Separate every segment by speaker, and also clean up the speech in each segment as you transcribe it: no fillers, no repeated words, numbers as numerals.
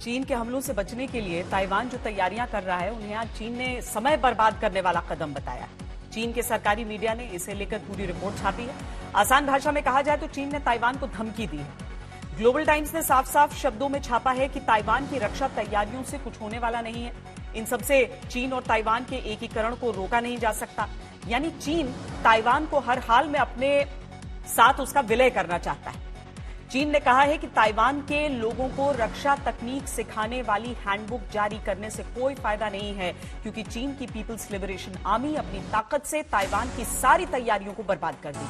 Speaker 1: चीन के हमलों से बचने के लिए ताइवान जो तैयारियां कर रहा है उन्हें आज चीन ने समय बर्बाद करने वाला कदम बताया। चीन के सरकारी मीडिया ने इसे लेकर पूरी रिपोर्ट छापी है। आसान भाषा में कहा जाए तो चीन ने ताइवान को धमकी दी है। ग्लोबल टाइम्स ने साफ साफ शब्दों में छापा है कि ताइवान की रक्षा तैयारियों से कुछ होने वाला नहीं है। इन सबसे चीन और ताइवान के एकीकरण को रोका नहीं जा सकता। यानी चीन ताइवान को हर हाल में अपने साथ उसका विलय करना चाहता है। चीन ने कहा है कि ताइवान के लोगों को रक्षा तकनीक सिखाने वाली हैंडबुक जारी करने से कोई फायदा नहीं है, क्योंकि चीन की पीपल्स लिबरेशन आर्मी अपनी ताकत से ताइवान की सारी तैयारियों को बर्बाद कर दी।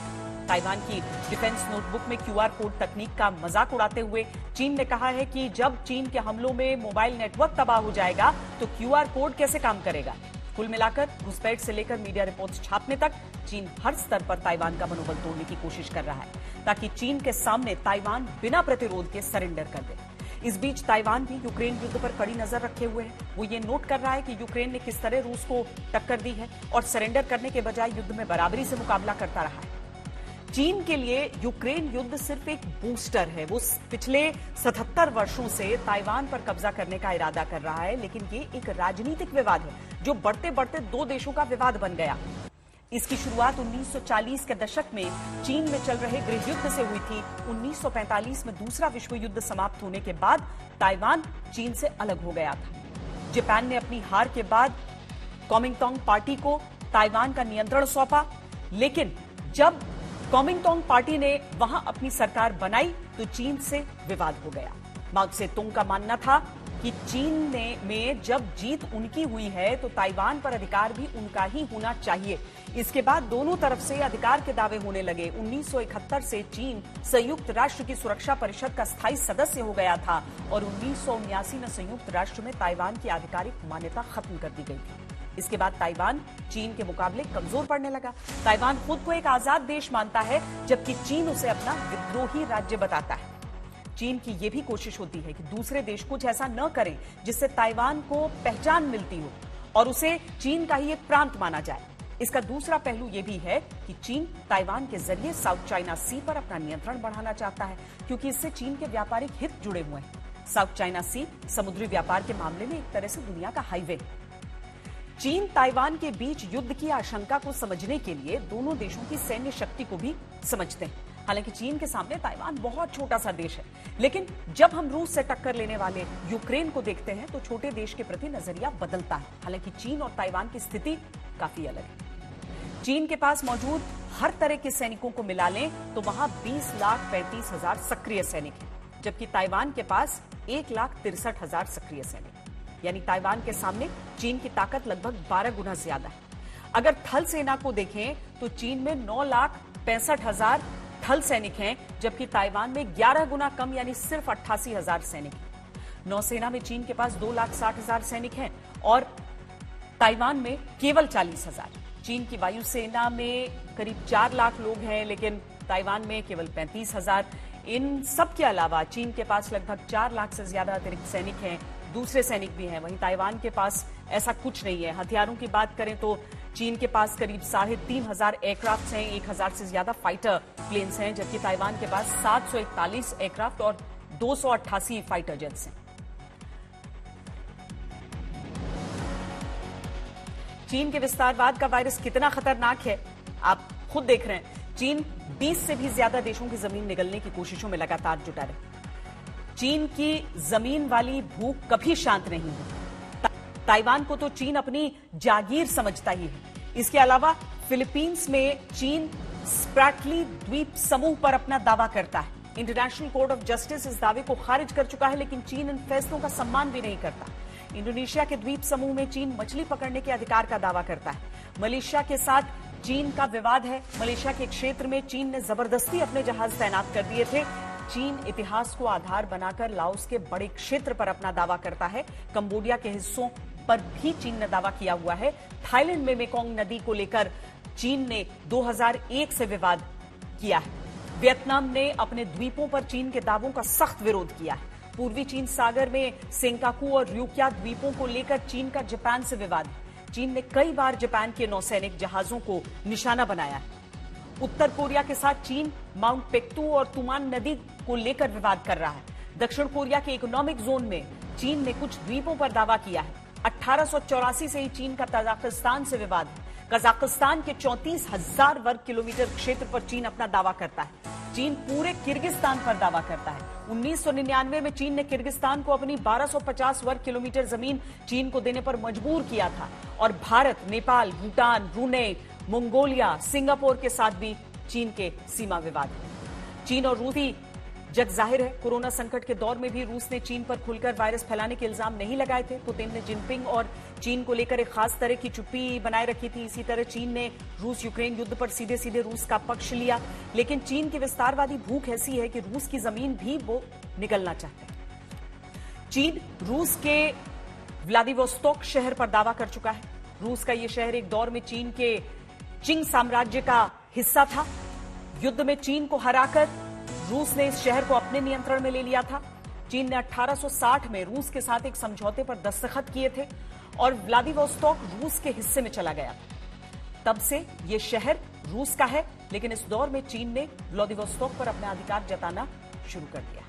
Speaker 1: ताइवान की डिफेंस नोटबुक में क्यूआर कोड तकनीक का मजाक उड़ाते हुए चीन ने कहा है कि जब चीन के हमलों में मोबाइल नेटवर्क तबाह हो जाएगा तो क्यूआर कोड कैसे काम करेगा। कुल मिलाकर घुसपैठ से लेकर मीडिया रिपोर्ट्स छापने तक चीन हर स्तर पर ताइवान का मनोबल तोड़ने की कोशिश कर रहा है, ताकि चीन के सामने ताइवान बिना प्रतिरोध के सरेंडर कर दे। इस बीच ताइवान भी यूक्रेन युद्ध पर कड़ी नजर रखे हुए है। वो ये नोट कर रहा है कि यूक्रेन ने किस तरह रूस को टक्कर दी है और सरेंडर करने के बजाय युद्ध में बराबरी से मुकाबला करता रहा है। चीन के लिए यूक्रेन युद्ध सिर्फ एक बूस्टर है। वो पिछले 77 वर्षों से ताइवान पर कब्जा करने का इरादा कर रहा है, लेकिन ये एक राजनीतिक विवाद है जो बढ़ते बढ़ते दो देशों का विवाद बन गया। इसकी शुरुआत 1940 के दशक में चीन में चल रहे गृह युद्ध से हुई थी। 1945 में दूसरा विश्व युद्ध समाप्त होने के बाद ताइवान चीन से अलग हो गया था। जापान ने अपनी हार के बाद कॉमिंगतोंग पार्टी को ताइवान का नियंत्रण सौंपा, लेकिन जब कॉमिंगतोंग पार्टी ने वहां अपनी सरकार बनाई तो चीन से विवाद हो गया। माओ त्से-तुंग का मानना था कि चीन में जब जीत उनकी हुई है तो ताइवान पर अधिकार भी उनका ही होना चाहिए। इसके बाद दोनों तरफ से अधिकार के दावे होने लगे। 1971 से चीन संयुक्त राष्ट्र की सुरक्षा परिषद का स्थायी सदस्य हो गया था और 1979 में संयुक्त राष्ट्र में ताइवान की आधिकारिक मान्यता खत्म कर दी गई थी। इसके बाद ताइवान चीन के मुकाबले कमजोर पड़ने लगा। ताइवान खुद को एक आजाद देश मानता है, जबकि चीन उसे अपना विद्रोही राज्य बताता है। चीन की यह भी कोशिश होती है कि दूसरे देश कुछ ऐसा न करें जिससे ताइवान को पहचान मिलती हो और उसे चीन का ही एक प्रांत माना जाए। इसका दूसरा पहलू यह भी है कि चीन ताइवान के जरिए साउथ चाइना सी पर अपना नियंत्रण बढ़ाना चाहता है, क्योंकि इससे चीन के व्यापारिक हित जुड़े हुए हैं। साउथ चाइना सी समुद्री व्यापार के मामले में एक तरह से दुनिया का हाईवे। चीन ताइवान के बीच युद्ध की आशंका को समझने के लिए दोनों देशों की सैन्य शक्ति को भी समझते हैं। हालांकि चीन के सामने ताइवान बहुत छोटा सा देश है, लेकिन जब हम रूस से टक्कर लेने वाले यूक्रेन को देखते हैं तो छोटे देश के प्रति नजरिया बदलता है। हालांकि चीन और ताइवान की स्थिति काफी अलग है। चीन के पास मौजूद हर तरह के सैनिकों को मिला लें तो वहां 20,35,000 सक्रिय सैनिक हैं, जबकि ताइवान के पास 1,63,000 सक्रिय सैनिक। यानी ताइवान के सामने चीन की ताकत लगभग 12 गुना ज्यादा है। अगर थल सेना को देखें तो चीन में 9,65,000 थल सैनिक हैं, जबकि ताइवान में 11 गुना कम यानी सिर्फ 88,000 सैनिक हैं। नौसेना में चीन के पास 2,60,000 सैनिक हैं और ताइवान में केवल 40,000। चीन की वायुसेना में करीब 4 लाख लोग हैं, लेकिन ताइवान में केवल 35,000। इन सब के अलावा चीन के पास लगभग 4 लाख से ज्यादा अतिरिक्त सैनिक हैं, दूसरे सैनिक भी हैं। वहीं ताइवान के पास ऐसा कुछ नहीं है। हथियारों की बात करें तो चीन के पास करीब 3,500 एयरक्राफ्ट हैं, 1,000 से ज्यादा फाइटर प्लेन्स हैं, जबकि ताइवान के पास 741 एयरक्राफ्ट और 288 फाइटर जेट्स हैं। चीन के विस्तारवाद का वायरस कितना खतरनाक है आप खुद देख रहे हैं। चीन 20 से भी ज्यादा देशों की जमीन निगलने की कोशिशों में लगातार जुटा रहे। चीन की जमीन वाली भूख कभी शांत नहीं है। ताइवान को तो चीन अपनी जागीर समझता ही है। इसके अलावा फिलीपींस में चीन स्प्रैटली द्वीप समूह पर अपना दावा करता है। इंटरनेशनल कोर्ट ऑफ जस्टिस इस दावे को खारिज कर चुका है, लेकिन चीन इन फैसलों का सम्मान भी नहीं करता। इंडोनेशिया के द्वीप समूह में चीन मछली पकड़ने के अधिकार का दावा करता है। मलेशिया के साथ चीन का विवाद है। मलेशिया के क्षेत्र में चीन ने जबरदस्ती अपने जहाज तैनात कर दिए थे। चीन इतिहास को आधार बनाकर लाओस के बड़े क्षेत्र पर अपना दावा करता है। कंबोडिया के हिस्सों पर भी चीन ने दावा किया हुआ है। थाईलैंड में मेकोंग नदी को लेकर चीन ने 2001 से विवाद किया है। वियतनाम ने अपने द्वीपों पर चीन के दावों का सख्त विरोध किया है। पूर्वी चीन सागर में सेंकाकू और ryukyu द्वीपों को लेकर चीन का जापान से विवाद है। चीन ने कई बार जापान के नौसैनिक जहाजों को निशाना बनाया है। उत्तर कोरिया के साथ चीन माउंट पेक्तू और तुमान नदी को लेकर विवाद कर रहा है। दक्षिण कोरिया के इकोनॉमिक जोन में चीन ने कुछ द्वीपों पर दावा किया है। 1884 से ही चीन का तजाकिस्तान से विवाद है। कजाकिस्तान के 34,000 वर्ग किलोमीटर क्षेत्र पर चीन अपना दावा करता है। चीन पूरे किर्गिस्तान पर दावा करता है। 1999 में चीन ने किर्गिस्तान को अपनी 1250 वर्ग किलोमीटर जमीन चीन को देने पर मजबूर किया था। और Bharat, Nepal, Bhutan, Brunei, Mongolia, Singapore के साथ भी चीन के सीमा विवाद है। चीन और रूसी जग जाहिर है। कोरोना संकट के दौर में भी रूस ने चीन पर खुलकर वायरस फैलाने के इल्जाम नहीं लगाए थे। पुतिन ने जिनपिंग और चीन को लेकर एक खास तरह की चुप्पी बनाए रखी थी। इसी तरह चीन ने रूस यूक्रेन युद्ध पर सीधे सीधे रूस का पक्ष लिया। लेकिन चीन की विस्तारवादी भूख ऐसी है कि रूस की जमीन भी वो निगलना चाहते हैं। चीन रूस के व्लादिवोस्तोक शहर पर दावा कर चुका है। रूस का यह शहर एक दौर में चीन के चिंग साम्राज्य का हिस्सा था। युद्ध में चीन को हराकर रूस ने इस शहर को अपने नियंत्रण में ले लिया था। चीन ने 1860 में रूस के साथ एक समझौते पर दस्तखत किए थे और व्लादिवोस्तोक रूस के हिस्से में चला गया। तब से यह शहर रूस का है, लेकिन इस दौर में चीन ने व्लादिवोस्तोक पर अपना अधिकार जताना शुरू कर दिया।